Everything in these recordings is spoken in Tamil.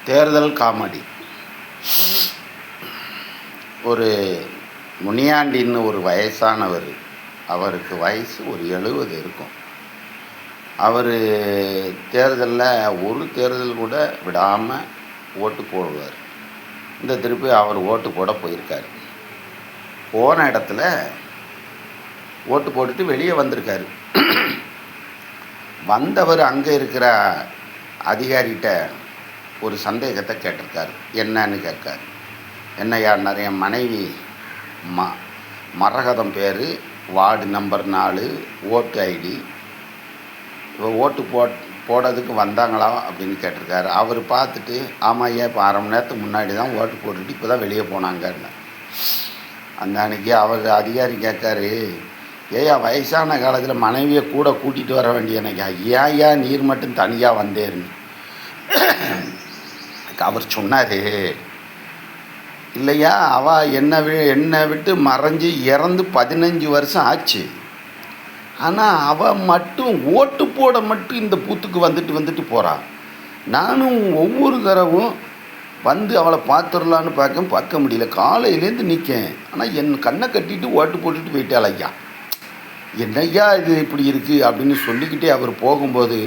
தேர்தல் காமெடி. ஒரு முனியாண்டின்னு ஒரு வயசானவர், அவருக்கு வயசு ஒரு 70 இருக்கும். அவர் தேர்தலில் ஒரு தேர்தல் கூட விடாமல் ஓட்டு போடுவார். இந்த திருப்பி அவர் ஓட்டு போட போயிருக்கார். போன இடத்துல ஓட்டு போட்டுட்டு வெளியே வந்திருக்காரு. வந்தவர் அங்கே இருக்கிற அதிகாரிகிட்ட ஒரு சந்தேகத்தை கேட்டிருக்காரு. என்னன்னு கேட்காரு. என்னையா, நிறைய மனைவி மரகதம் பேர், வார்டு நம்பர் 4, ஓட்டு ஐடி, ஓட்டு போடுறதுக்கு வந்தாங்களா அப்படின்னு கேட்டிருக்காரு. அவர் பார்த்துட்டு, ஆமாம் ஐயா, இப்போ அரை மணி நேரத்துக்கு முன்னாடி தான் ஓட்டு போட்டுட்டு இப்போ தான் வெளியே போனாங்கன்னு. அந்த அன்றைக்கி அவர் அதிகாரி கேட்காரு, ஏயா வயசான காலத்தில் மனைவியை கூட கூட்டிகிட்டு வர வேண்டிய எனக்கு ஐயா நீர் மட்டும் தனியாக வந்தேருன்னு அவர் சொன்னார். இல்லையா, அவள் என்னை விட்டு மறைஞ்சு இறந்து 15 வருஷம் ஆச்சு. ஆனால் அவள் மட்டும் ஓட்டு போட மட்டும் இந்த பூத்துக்கு வந்துட்டு போகிறான். நானும் ஒவ்வொரு தடவும் வந்து அவளை பார்த்துடலான்னு பார்க்க முடியல. காலையிலேருந்து நிற்கேன், ஆனால் என் கண்ணை கட்டிட்டு ஓட்டு போட்டுட்டு போயிட்டாள். ஐயா, என்னையா இது இப்படி இருக்குது அப்படின்னு சொல்லிக்கிட்டே அவர் போகும்போது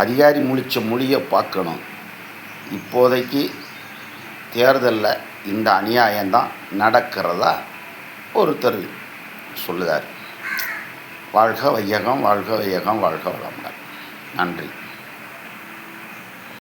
அதிகாரி முழித்த மொழியை பார்க்கணும். இப்போதைக்கு தேர்தலில் இந்த அநியாயம்தான் நடக்கிறதா ஒருத்தர் சொல்லுதார். வாழ்க வையகம், வாழ்க வையகம், வாழ்க வளமுடன். நன்றி.